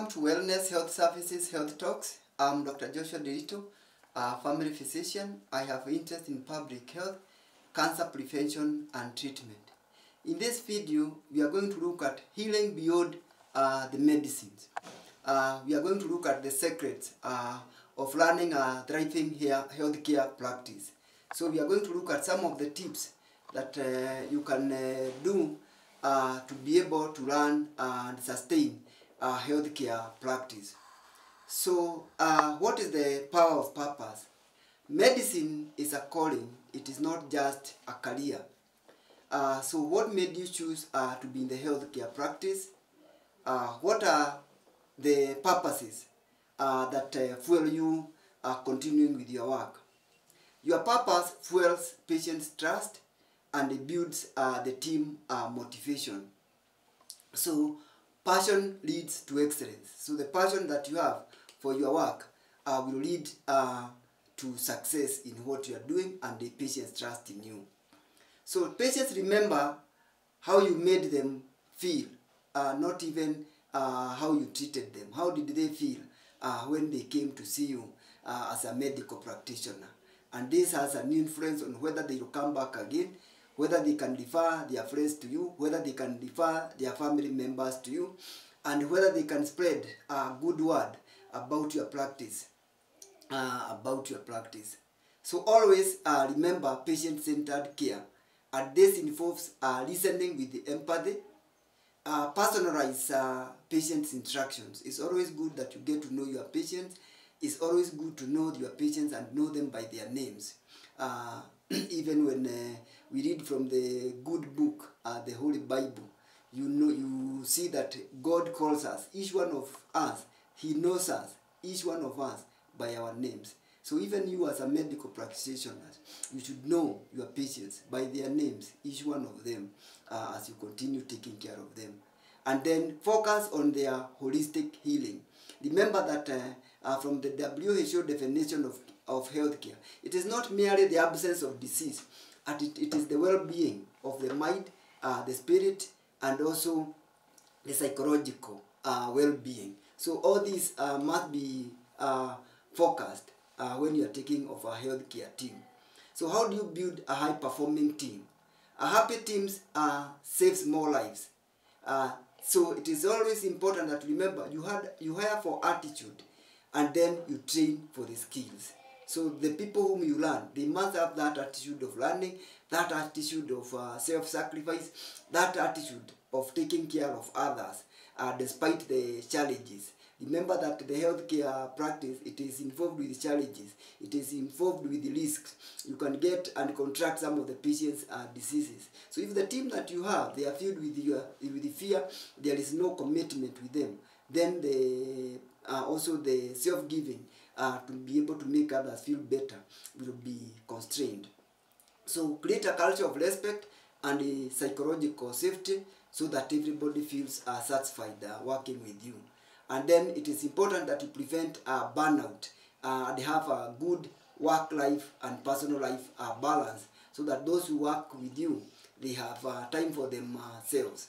Welcome to Wellness Health Services Health Talks. I'm Dr. Joshua Derito, a family physician. I have interest in public health, cancer prevention and treatment. In this video, we are going to look at healing beyond the medicines. We are going to look at the secrets of running a thriving healthcare practice. So we are going to look at some of the tips that you can do to be able to run and sustain a healthcare practice. So what is the power of purpose? Medicine is a calling, it is not just a career. So what made you choose to be in the healthcare practice? What are the purposes that fuel you continuing with your work? Your purpose fuels patients' trust and it builds the team motivation. So passion leads to excellence. So the passion that you have for your work will lead to success in what you are doing and the patients' trust in you. So patients remember how you made them feel, not even how you treated them. How did they feel when they came to see you as a medical practitioner? And this has an influence on whether they will come back again, whether they can refer their friends to you, whether they can refer their family members to you, and whether they can spread a good word about your practice. So always remember patient-centered care. And this involves listening with empathy, personalize patients' instructions. It's always good that you get to know your patients. It's always good to know your patients and know them by their names. Even when we read from the good book, the Holy Bible, you see that God calls us, each one of us, He knows us, each one of us by our names. So even you as a medical practitioner, you should know your patients by their names, each one of them, as you continue taking care of them. And then focus on their holistic healing. Remember that from the WHO definition of healthcare, it is not merely the absence of disease, it is the well-being of the mind, the spirit, and also the psychological well-being. So all these must be focused when you are taking of a healthcare team. So how do you build a high-performing team? A happy team saves more lives. So it is always important that remember you hire for attitude and then you train for the skills. So the people whom you learn, they must have that attitude of learning, that attitude of self-sacrifice, that attitude of taking care of others despite the challenges. Remember that the healthcare practice, it is involved with challenges. It is involved with the risks. You can get and contract some of the patients' diseases. So if the team that you have, they are filled with the fear, there is no commitment with them, then also the self-giving to be able to make others feel better will be constrained. So create a culture of respect and psychological safety so that everybody feels satisfied working with you. And then it is important that you prevent burnout and have a good work-life and personal life balance so that those who work with you, they have time for themselves.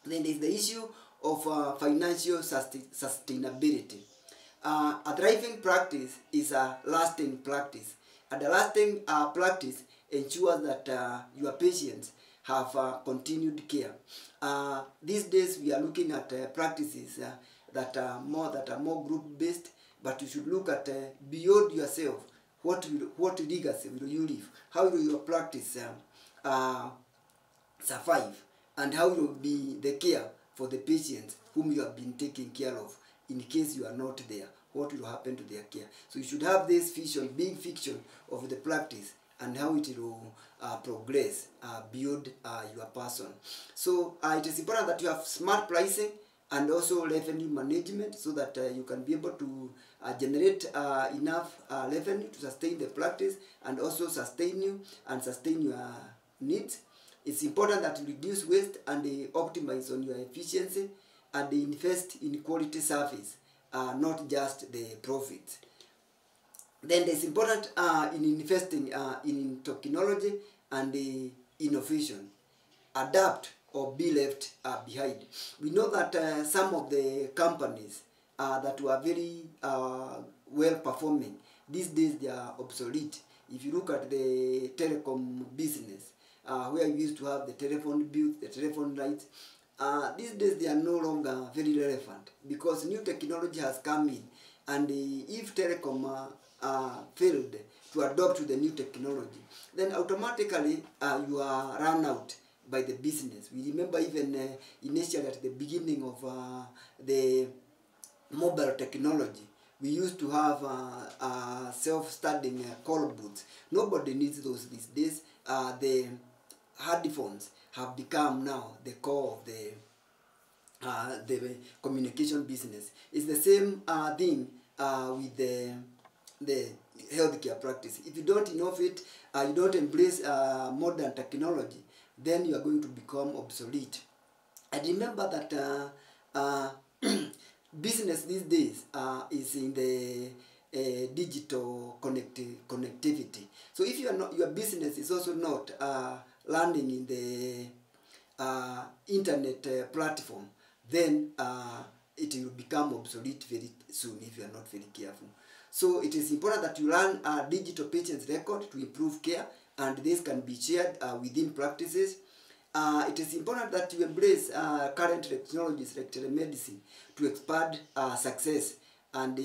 Then there is the issue of financial sustainability. A thriving practice is a lasting practice. And the lasting practice ensures that your patients have continued care. These days we are looking at practices that are more group-based, but you should look at beyond yourself. What legacy will you leave? How will your practice survive? And how will be the care for the patients whom you have been taking care of in case you are not there? What will happen to their care? So you should have this vision, big fiction of the practice and how it will progress beyond your person. So it is important that you have smart pricing and also revenue management so that you can be able to generate enough revenue to sustain the practice and also sustain you and sustain your needs. It's important that you reduce waste and optimize on your efficiency and invest in quality service, not just the profit. Then it's important in investing in technology and innovation. Adapt or be left behind. We know that some of the companies that were very well performing, these days they are obsolete. If you look at the telecom business, where you used to have the telephone bills, the telephone lights, these days they are no longer very relevant because new technology has come in, and if telecom failed to adopt to the new technology, then automatically you are run out by the business. We remember even initially at the beginning of the mobile technology, we used to have self-starting call booths. Nobody needs those these days. The headphones have become now the core of the communication business. It's the same thing with the healthcare practice. If you don't innovate, you don't embrace modern technology, then you are going to become obsolete. I remember that business these days is in the digital connectivity. So if you are not, your business is also not landing in the internet platform, then it will become obsolete very soon if you are not very careful. So it is important that you learn digital patient's record to improve care, and this can be shared within practices. It is important that you embrace current technologies like telemedicine to expand success and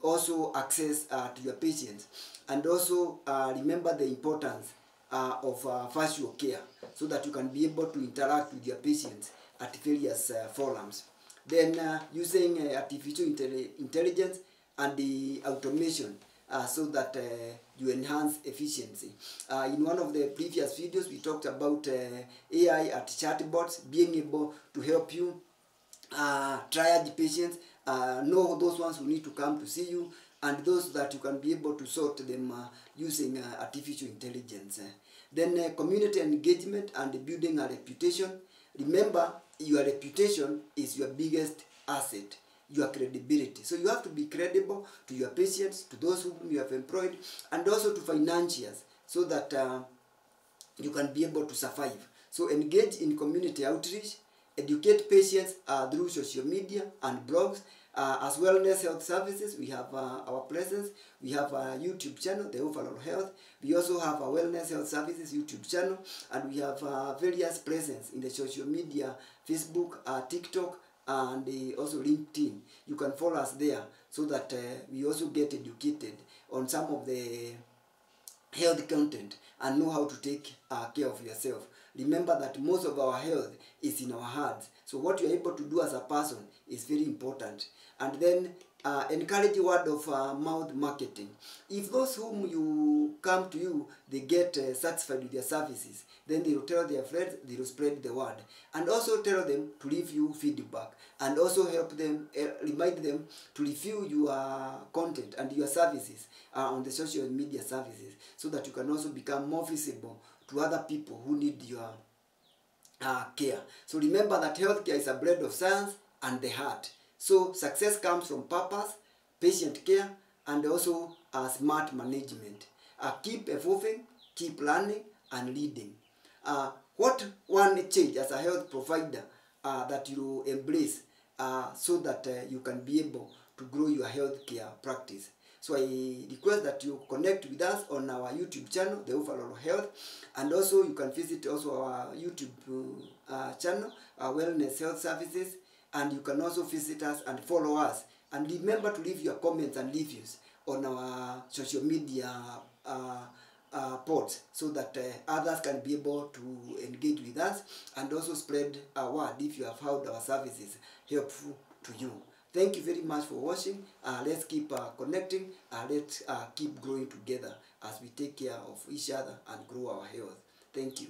also access to your patients. And also remember the importance of virtual care so that you can be able to interact with your patients at various forums. Then using artificial intelligence and the automation so that you enhance efficiency. In one of the previous videos, we talked about AI at chatbots being able to help you triage patients, know those ones who need to come to see you, and those that you can be able to sort them using artificial intelligence. Then community engagement and building a reputation. Remember, your reputation is your biggest asset, your credibility. So you have to be credible to your patients, to those whom you have employed, and also to financiers, so that you can be able to survive. So engage in community outreach, educate patients through social media and blogs. As wellness health services, we have our presence. We have a YouTube channel, the Overall Health. We also have a wellness health services YouTube channel, and we have various presence in the social media, Facebook, TikTok, and also LinkedIn. You can follow us there so that we also get educated on some of the health content and know how to take care of yourself. Remember that most of our health is in our hands. So what you are able to do as a person is very important. And then encourage word of mouth marketing. If those whom you come to you, they get satisfied with their services, then they will tell their friends, they will spread the word. And also tell them to leave you feedback. And also help them, remind them to review your content and your services on the social media services, so that you can also become more visible to other people who need your care. So remember that healthcare is a blend of science and the heart. So success comes from purpose, patient care, and also smart management. Keep evolving, keep learning, and leading. What one change as a health provider that you embrace so that you can be able to grow your healthcare practice? So I request that you connect with us on our YouTube channel, The Overall Health, and also you can visit also our YouTube channel, our Wellness Health Services, and you can also visit us and follow us. And remember to leave your comments and reviews on our social media posts, so that others can be able to engage with us and also spread our word if you have found our services helpful to you. Thank you very much for watching. Let's keep connecting. Let's keep growing together as we take care of each other and grow our health. Thank you.